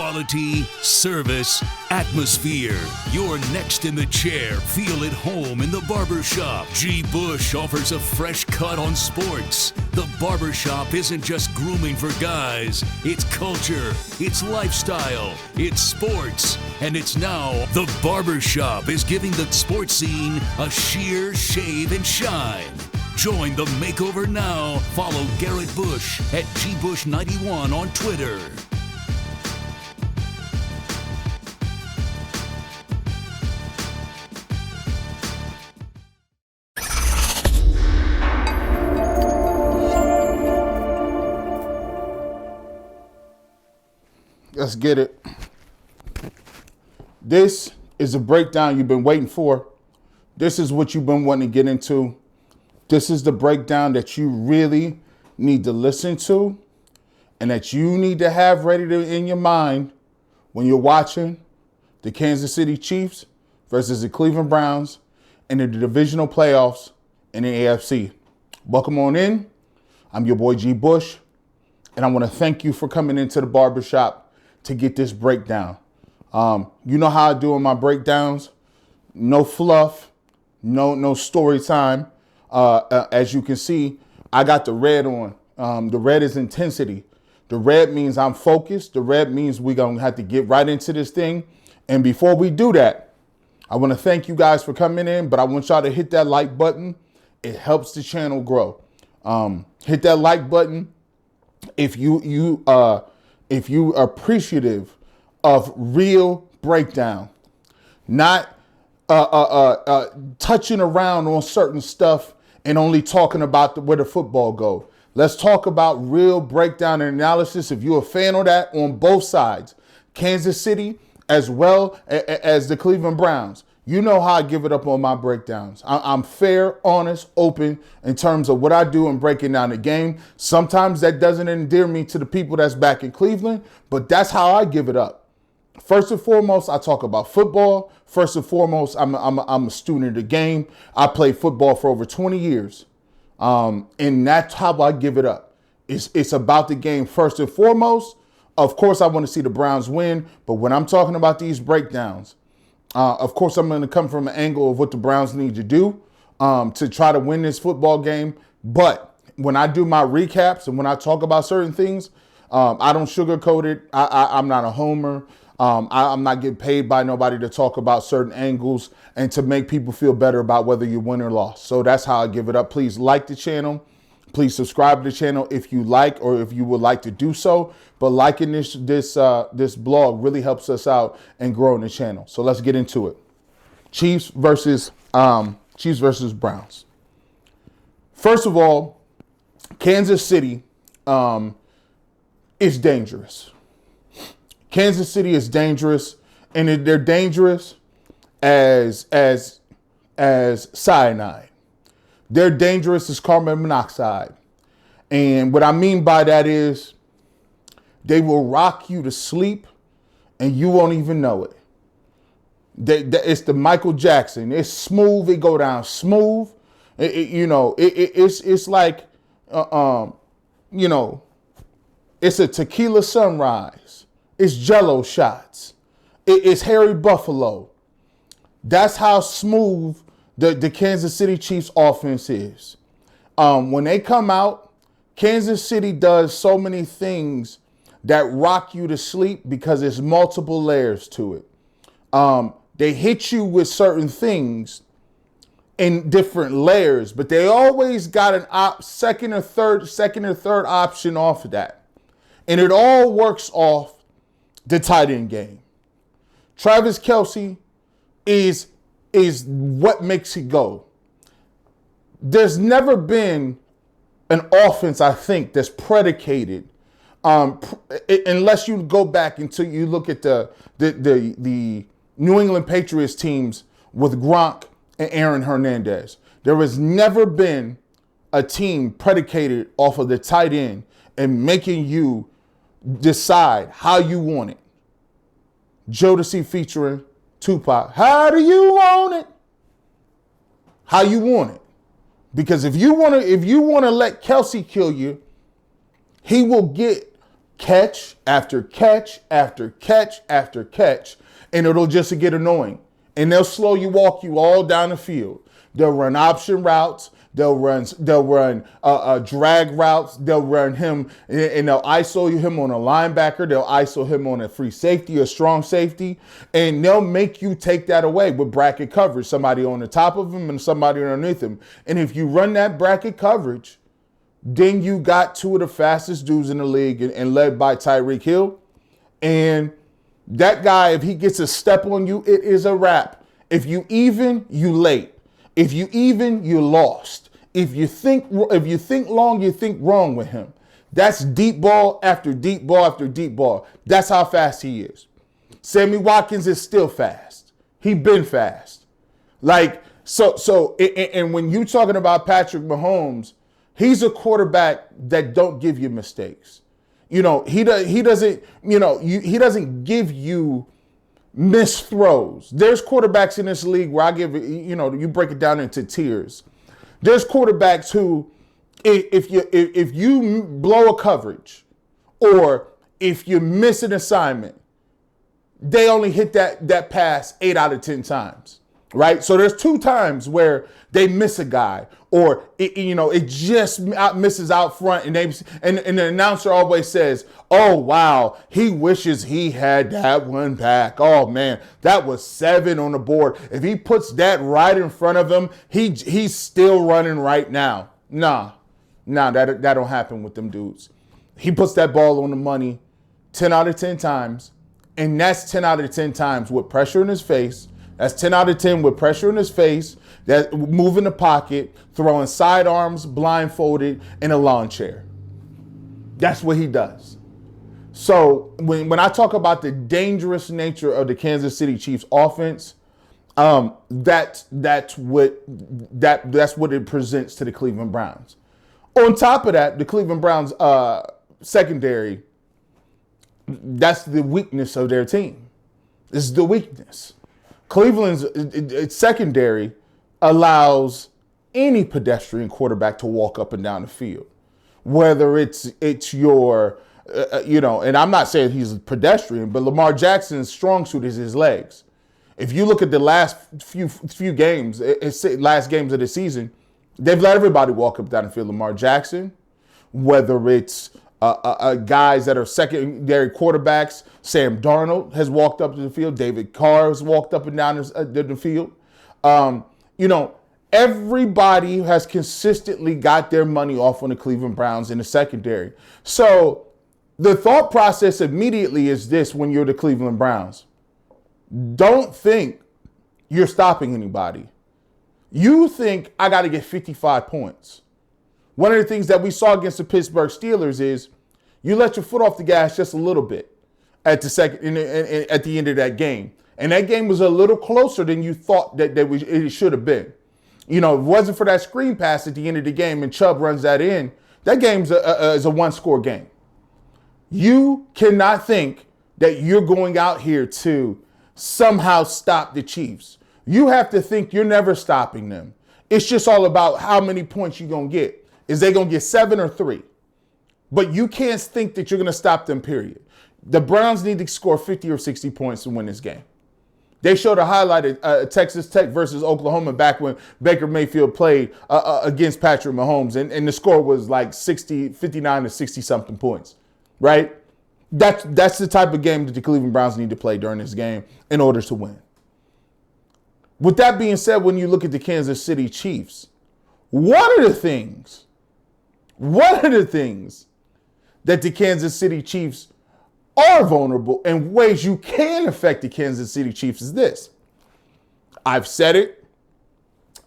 Quality, service, atmosphere. You're next in the chair. Feel at home in the barbershop. G. Bush offers a fresh cut on sports. The barbershop isn't just grooming for guys. It's culture, it's lifestyle, it's sports. And it's now the barbershop is giving the sports scene a sheer shave and shine. Join the makeover now. Follow Garrett Bush at GBush91 on Twitter. Let's get it. This is a breakdown you've been waiting for. This is what you've been wanting to get into. This is the breakdown that you really need to listen to and that you need to have ready in your mind when you're watching the Kansas City Chiefs versus the Cleveland Browns in the divisional playoffs in the AFC. Welcome on in. I'm your boy G. Bush, and I want to thank you for coming into the barbershop to get this breakdown. You know how I do in my breakdowns. No fluff, no story time. As you can see, I got the red on. The red is intensity. The red means I'm focused. The red means we're going to have to get right into this thing. And before we do that, I want to thank you guys for coming in, but I want y'all to hit that like button. It helps the channel grow. Hit that like button if you appreciative of real breakdown, not touching around on certain stuff and only talking about where the football go. Let's talk about real breakdown and analysis. If you're a fan of that on both sides, Kansas City as well as the Cleveland Browns, you know how I give it up on my breakdowns. I'm fair, honest, open in terms of what I do in breaking down the game. Sometimes that doesn't endear me to the people that's back in Cleveland, but that's how I give it up. First and foremost, I talk about football. First and foremost, I'm a student of the game. I played football for over 20 years, and that's how I give it up. It's about the game first and foremost. Of course, I want to see the Browns win, but when I'm talking about these breakdowns, of course, I'm going to come from an angle of what the Browns need to do to try to win this football game. But when I do my recaps and when I talk about certain things, I don't sugarcoat it. I'm not a homer. I'm not getting paid by nobody to talk about certain angles and to make people feel better about whether you win or lost. So that's how I give it up. Please like the channel. Please subscribe to the channel if you like or if you would like to do so. But liking this blog really helps us out and growing the channel. So let's get into it. Chiefs versus Browns. First of all, Kansas City is dangerous. Kansas City is dangerous, and they're dangerous as cyanide. They're dangerous as carbon monoxide. And what I mean by that is they will rock you to sleep and you won't even know it. It's the Michael Jackson. It's smooth. It go down smooth. It's like, it's a tequila sunrise. It's Jello shots. It's Harry Buffalo. That's how smooth the Kansas City Chiefs offense is. When they come out, Kansas City does so many things that rock you to sleep because there's multiple layers to it. They hit you with certain things in different layers, but they always got an second or third option off of that. And it all works off the tight end game. Travis Kelce is what makes it go. There's never been an offense, I think, that's predicated, unless you go back until you look at the New England Patriots teams with Gronk and Aaron Hernandez. There has never been a team predicated off of the tight end and making you decide how you want it. Jodeci featuring Tupac. How do you want it? How you want it. Because if you want to let Kelce kill you, he will get catch after catch after catch after catch, and it'll just get annoying. And they'll slow you, walk you all down the field. They'll run option routes. They'll run drag routes. They'll run him, and they'll ISO him on a linebacker. They'll ISO him on a free safety, a strong safety, and they'll make you take that away with bracket coverage. Somebody on the top of him and somebody underneath him. And if you run that bracket coverage, then you got two of the fastest dudes in the league and led by Tyreek Hill. And that guy, if he gets a step on you, it is a wrap. If you even, you late. If you even, you lost. If you think long, you think wrong with him. That's deep ball after deep ball after deep ball. That's how fast he is. Sammy Watkins is still fast. He been fast. And when you talking about Patrick Mahomes, he's a quarterback that don't give you mistakes. He doesn't give you missed throws. There's quarterbacks in this league where I give it, you break it down into tiers. There's quarterbacks who, if you blow a coverage or if you miss an assignment, they only hit that pass 8 out of 10 times, right? So there's 2 times where they miss a guy or it just misses out front, and the announcer always says, "Oh wow, he wishes he had that one back. Oh man, that was 7 on the board. If he puts that right in front of him, he's still running right now." Nah, that don't happen with them dudes. He puts that ball on the money 10 out of 10 times, and that's 10 out of 10 times with pressure in his face. That's 10 out of 10 with pressure in his face, that moving the pocket, throwing sidearms, blindfolded, in a lawn chair. That's what he does. So when I talk about the dangerous nature of the Kansas City Chiefs offense, that's what it presents to the Cleveland Browns. On top of that, the Cleveland Browns secondary, that's the weakness of their team. This is the weakness. Cleveland's secondary allows any pedestrian quarterback to walk up and down the field, whether it's your, and I'm not saying he's a pedestrian, but Lamar Jackson's strong suit is his legs. If you look at the last few games, last games of the season, they've let everybody walk up down the field. Lamar Jackson, whether it's guys that are secondary quarterbacks. Sam Darnold has walked up to the field. David Carr has walked up and down the field. Everybody has consistently got their money off on the Cleveland Browns in the secondary. So the thought process immediately is this: when you're the Cleveland Browns, don't think you're stopping anybody. You think, I got to get 55 points. One of the things that we saw against the Pittsburgh Steelers is you let your foot off the gas just a little bit at the end of that game. And that game was a little closer than you thought that it should have been. If it wasn't for that screen pass at the end of the game and Chubb runs that in, that game's is a one-score game. You cannot think that you're going out here to somehow stop the Chiefs. You have to think you're never stopping them. It's just all about how many points you're going to get. Is they going to get 7 or 3? But you can't think that you're going to stop them, period. The Browns need to score 50 or 60 points to win this game. They showed a highlight of Texas Tech versus Oklahoma back when Baker Mayfield played against Patrick Mahomes, and the score was like 59 to 60-something points, right? That's the type of game that the Cleveland Browns need to play during this game in order to win. With that being said, when you look at the Kansas City Chiefs, one of the things that the Kansas City Chiefs are vulnerable and ways you can affect the Kansas City Chiefs is this. I've said it.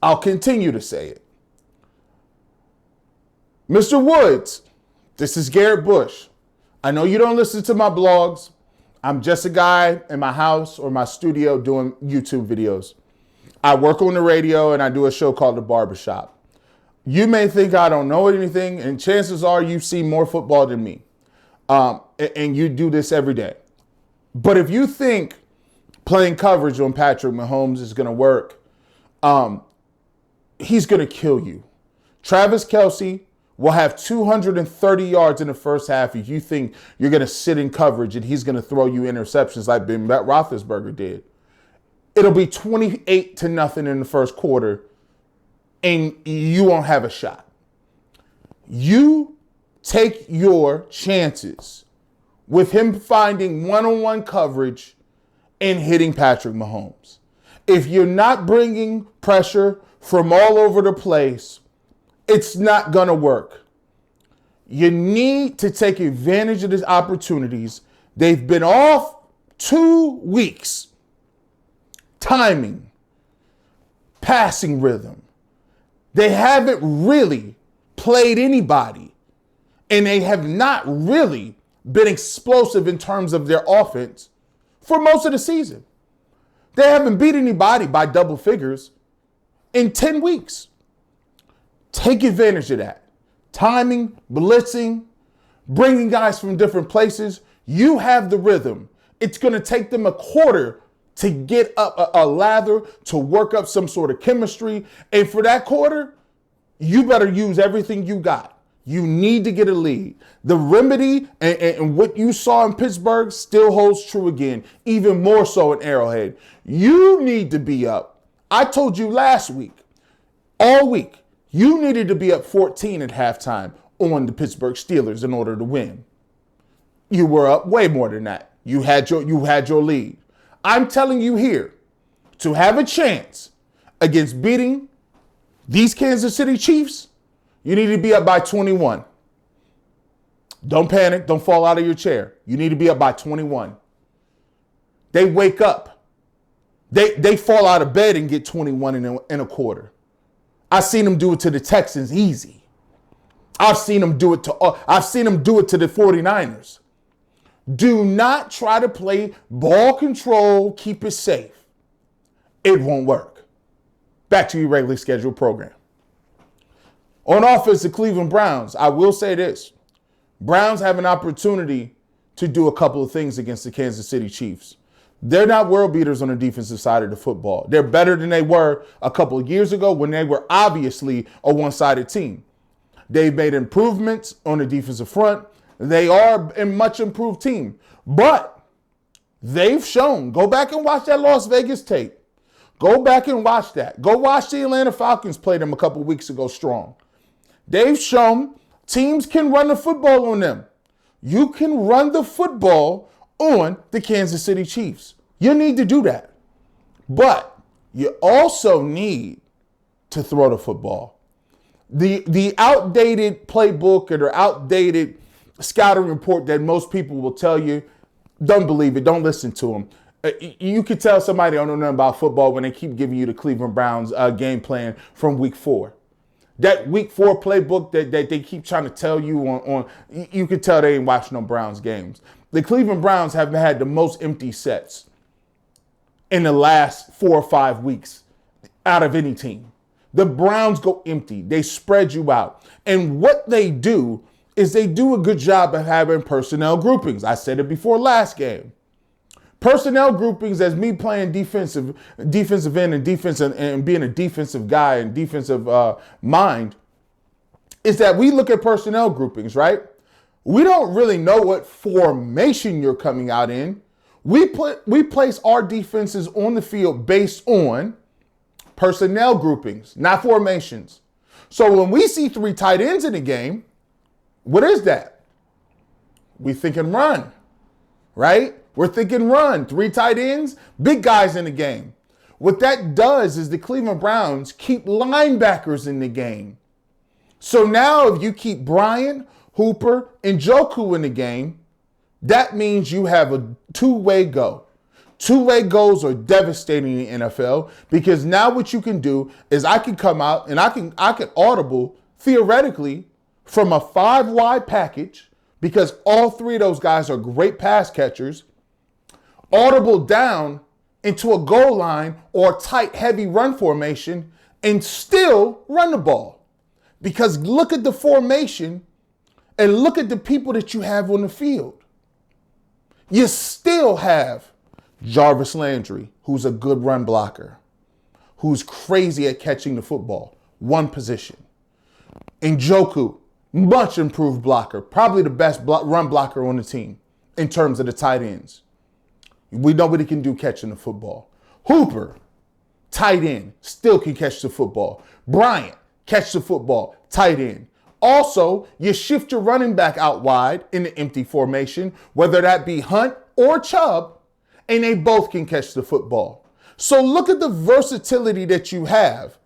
I'll continue to say it. Mr. Woods, this is Garrett Bush. I know you don't listen to my blogs. I'm just a guy in my house or my studio doing YouTube videos. I work on the radio and I do a show called The Barbershop. You may think I don't know anything, and chances are you've seen more football than me. And you do this every day. But if you think playing coverage on Patrick Mahomes is going to work, he's going to kill you. Travis Kelce will have 230 yards in the first half if you think you're going to sit in coverage and he's going to throw you interceptions like Ben Roethlisberger did. It'll be 28-0 in the first quarter, and you won't have a shot. You take your chances with him finding one-on-one coverage and hitting Patrick Mahomes. If you're not bringing pressure from all over the place, it's not going to work. You need to take advantage of these opportunities. They've been off 2 weeks. Timing, passing rhythm. They haven't really played anybody, and they have not really been explosive in terms of their offense for most of the season. They haven't beat anybody by double figures in 10 weeks. Take advantage of that. Timing, blitzing, bringing guys from different places. You have the rhythm. It's going to take them a quarter to get up a lather, to work up some sort of chemistry. And for that quarter, you better use everything you got. You need to get a lead. The remedy and what you saw in Pittsburgh still holds true again, even more so in Arrowhead. You need to be up. I told you last week, all week, you needed to be up 14 at halftime on the Pittsburgh Steelers in order to win. You were up way more than that. You had your lead. I'm telling you here, to have a chance against beating these Kansas City Chiefs, you need to be up by 21. Don't panic. Don't fall out of your chair. You need to be up by 21. They wake up. They fall out of bed and get 21 in a quarter. I've seen them do it to the Texans easy. I've seen them do it to the 49ers. Do not try to play ball control, keep it safe. It won't work. Back to your regularly scheduled program. On offense, the Cleveland Browns, I will say this. Browns have an opportunity to do a couple of things against the Kansas City Chiefs. They're not world beaters on the defensive side of the football. They're better than they were a couple of years ago when they were obviously a one-sided team. They've made improvements on the defensive front. They are a much improved team. But they've shown, go back and watch that Las Vegas tape. Go back and watch that. Go watch the Atlanta Falcons play them a couple of weeks ago strong. They've shown teams can run the football on them. You can run the football on the Kansas City Chiefs. You need to do that. But you also need to throw the football. The outdated playbook or the outdated scouting report that most people will tell you, don't believe it. Don't listen to them. You could tell somebody don't know nothing about football when they keep giving you the Cleveland Browns game plan from week 4. That week 4 playbook that they keep trying to tell you on, you could tell they ain't watching no Browns games. The Cleveland Browns have had the most empty sets in the last 4 or 5 weeks out of any team. The Browns go empty. They spread you out. And what they do is they do a good job of having personnel groupings. I said it before last game. Personnel groupings as me playing defensive end and defense and being a defensive guy and defensive mind is that we look at personnel groupings, right? We don't really know what formation you're coming out in. We place our defenses on the field based on personnel groupings, not formations. So when we see 3 tight ends in the game, what is that? We thinking run, right? We're thinking run. 3 tight ends, big guys in the game. What that does is the Cleveland Browns keep linebackers in the game. So now if you keep Bryant, Hooper, and Njoku in the game, that means you have a two-way go. Two-way goes are devastating in the NFL because now what you can do is I can come out and I can audible theoretically from a 5-wide package because all 3 of those guys are great pass catchers, audible down into a goal line or tight, heavy run formation and still run the ball. Because look at the formation and look at the people that you have on the field. You still have Jarvis Landry, who's a good run blocker, who's crazy at catching the football, one position. Njoku, Much improved blocker. Probably the best run blocker on the team in terms of the tight ends. We know what he can do catching the football. Hooper, tight end, still can catch the football. Bryant, catch the football, tight end. Also, you shift your running back out wide in the empty formation, whether that be Hunt or Chubb, and they both can catch the football. So look at the versatility that you have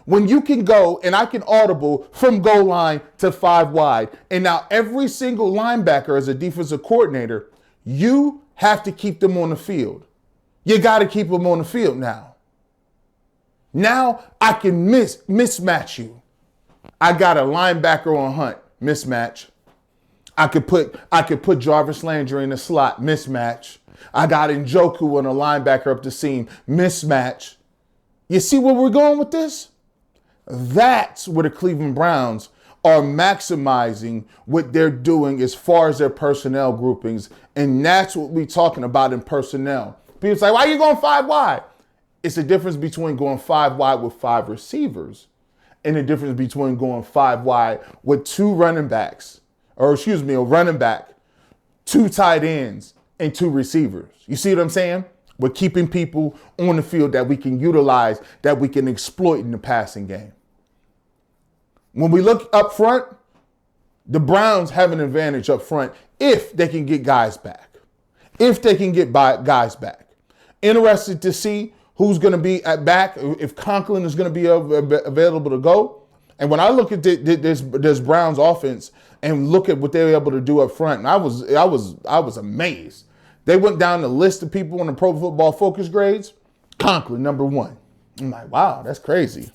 when you can go, and I can audible from goal line to 5 wide. And now every single linebacker as a defensive coordinator, you have to keep them on the field. You got to keep them on the field now. Now I can mismatch you. I got a linebacker on Hunt, mismatch. I could put Jarvis Landry in the slot, mismatch. I got Njoku on a linebacker up the seam, mismatch. You see where we're going with this? That's where the Cleveland Browns are maximizing what they're doing as far as their personnel groupings. And that's what we're talking about in personnel. People say, why are you going 5 wide? It's the difference between going 5 wide with 5 receivers and the difference between going 5 wide with 2 running backs, a running back, 2 tight ends, and 2 receivers. You see what I'm saying? We're keeping people on the field that we can utilize, that we can exploit in the passing game. When we look up front, the Browns have an advantage up front if they can get guys back. Guys back. Interested to see who's going to be at back, if Conklin is going to be available to go. And when I look at this Browns offense and look at what they were able to do up front, and I was amazed. They went down the list of people on the Pro Football Focus grades. Conklin, number 1. I'm like, wow, that's crazy.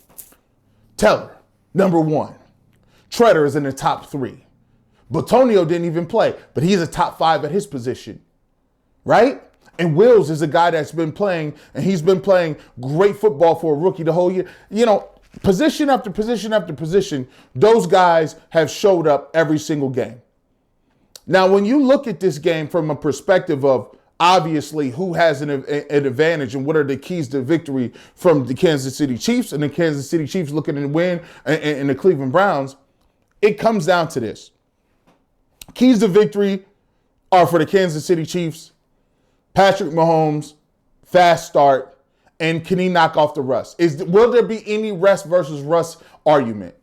Teller, number 1. Treader is in the top 3. Batonio didn't even play, but he's a top 5 at his position, right? And Wills is a guy that's been playing, and he's been playing great football for a rookie the whole year. You know, position after position after position, those guys have showed up every single game. Now, when you look at this game from a perspective of obviously who has an advantage and what are the keys to victory from the Kansas City Chiefs and the Kansas City Chiefs looking to win and the Cleveland Browns, it comes down to this. Keys to victory are for the Kansas City Chiefs, Patrick Mahomes, fast start, and can he knock off the rust? Will there be any rest versus rust argument?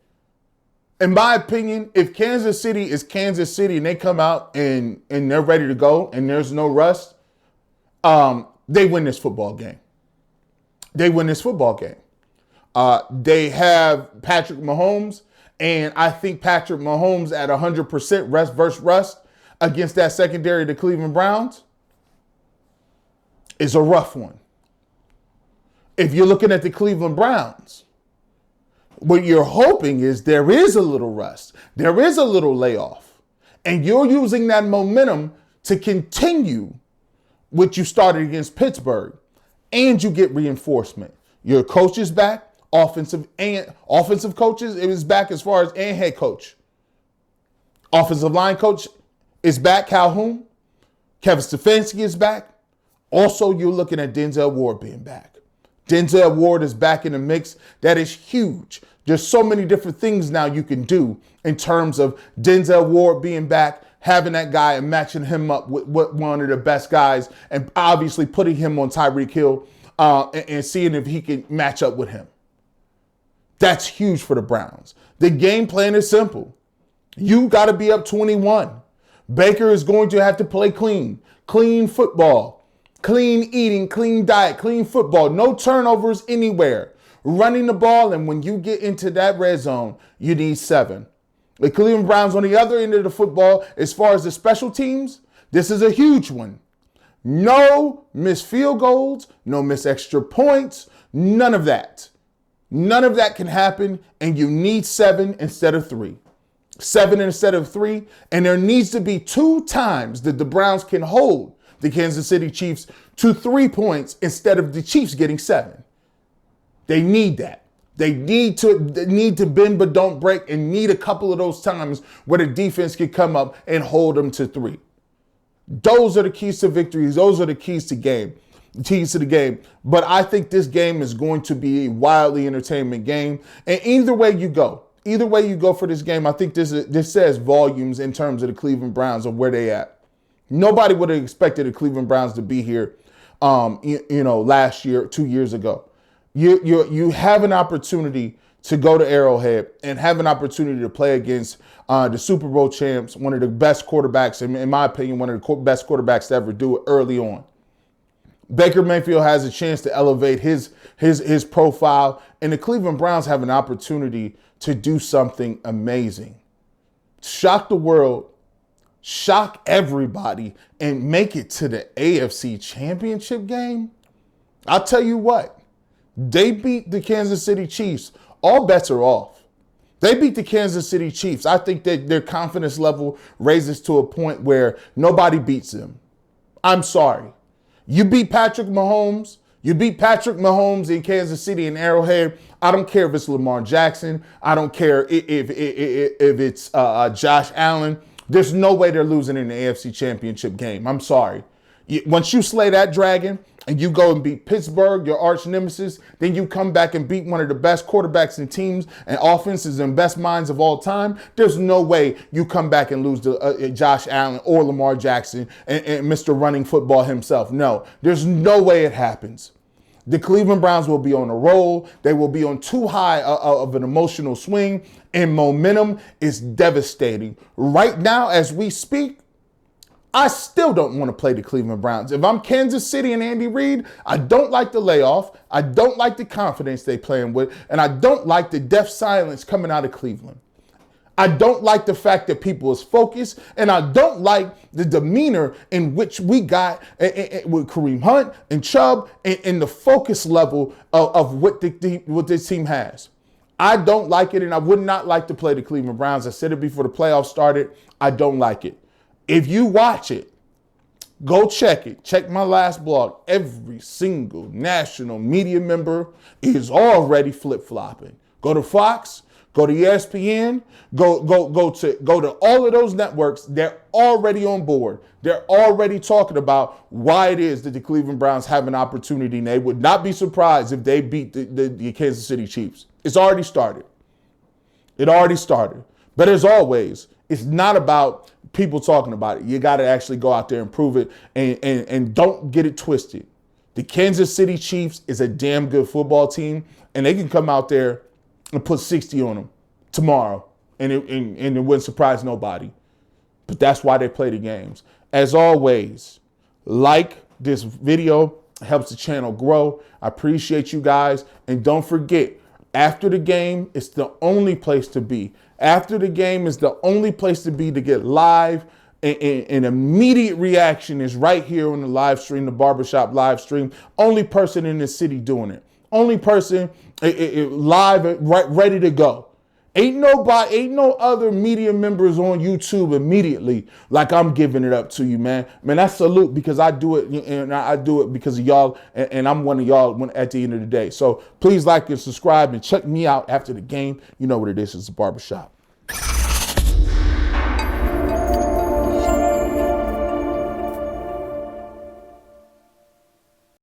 In my opinion, if Kansas City is Kansas City and they come out and they're ready to go and there's no rust, they win this football game. They have Patrick Mahomes, and I think Patrick Mahomes at 100% rest versus rust against that secondary of the Cleveland Browns is a rough one. If you're looking at the Cleveland Browns, what you're hoping is there is a little rust. There is a little layoff. And you're using that momentum to continue what you started against Pittsburgh. And you get reinforcement. Your coach is back, offensive coaches, it is back as far as and head coach. Offensive line coach is back, Calhoun. Kevin Stefanski is back. Also, you're looking at Denzel Ward being back. Denzel Ward is back in the mix. That is huge. There's so many different things now you can do in terms of Denzel Ward being back, having that guy and matching him up with one of the best guys, and obviously putting him on Tyreek Hill and seeing if he can match up with him. That's huge for the Browns. The game plan is simple. You got to be up 21. Baker is going to have to play clean football. Clean eating, clean diet, clean football, no turnovers anywhere. Running the ball, and when you get into that red zone, you need 7. The Cleveland Browns on the other end of the football, as far as the special teams, this is a huge one. No missed field goals, no missed extra points, none of that. None of that can happen, and you need 7 instead of 3. 7 instead of 3, and there needs to be 2 times that the Browns can hold the Kansas City Chiefs to 3 points instead of the Chiefs getting 7. They need that. They need to bend but don't break, and need a couple of those times where the defense can come up and hold them to 3. Those are the keys to victories. Those are the keys to the game. But I think this game is going to be a wildly entertainment game. And either way you go, Either way you go for this game, I think this says volumes in terms of the Cleveland Browns of where they at. Nobody would have expected the Cleveland Browns to be here, last year, 2 years ago. You have an opportunity to go to Arrowhead and have an opportunity to play against the Super Bowl champs, one of the best quarterbacks, in my opinion, one of the best quarterbacks to ever do it early on. Baker Mayfield has a chance to elevate his profile, and the Cleveland Browns have an opportunity to do something amazing. Shock the world, shock everybody, and make it to the AFC Championship game. I'll tell you what, they beat the Kansas City Chiefs. All bets are off. They beat the Kansas City Chiefs. I think that their confidence level raises to a point where nobody beats them. I'm sorry. You beat Patrick Mahomes. You beat Patrick Mahomes in Kansas City and Arrowhead. I don't care if it's Lamar Jackson. I don't care if it's Josh Allen. There's no way they're losing in the AFC Championship game. I'm sorry. Once you slay that dragon and you go and beat Pittsburgh, your arch nemesis, then you come back and beat one of the best quarterbacks and teams and offenses and best minds of all time, there's no way you come back and lose to Josh Allen or Lamar Jackson and Mr. Running Football himself. No, there's no way it happens. The Cleveland Browns will be on a roll. They will be on too high of an emotional swing, and momentum is devastating. Right now, as we speak, I still don't want to play the Cleveland Browns. If I'm Kansas City and Andy Reid, I don't like the layoff. I don't like the confidence they playing with, and I don't like the deaf silence coming out of Cleveland. I don't like the fact that people is focused, and I don't like the demeanor in which we got with Kareem Hunt and Chubb and the focus level of what this team has. I don't like it, and I would not like to play the Cleveland Browns. I said it before the playoffs started. I don't like it. If you watch it, go check it. Check my last blog. Every single national media member is already flip-flopping. Go to Fox. Go to ESPN, go to all of those networks. They're already on board. They're already talking about why it is that the Cleveland Browns have an opportunity, and they would not be surprised if they beat the Kansas City Chiefs. It's already started. It already started. But as always, it's not about people talking about it. You got to actually go out there and prove it, and don't get it twisted. The Kansas City Chiefs is a damn good football team, and they can come out there and put 60 on them tomorrow, and it wouldn't surprise nobody. But that's why they play the games. As always, like this video, it helps the channel grow. I appreciate you guys. And don't forget, after the game, it's the only place to be. After the game is the only place to be to get live. And immediate reaction is right here on the live stream, the barbershop live stream. Only person in the city doing it. Only person live, right, ready to go. Ain't no other media members on YouTube immediately like I'm giving it up to you, man. Man, I salute because I do it, and I do it because of y'all, and I'm one of y'all at the end of the day. So please like and subscribe and check me out after the game. You know what it is. It's the barbershop.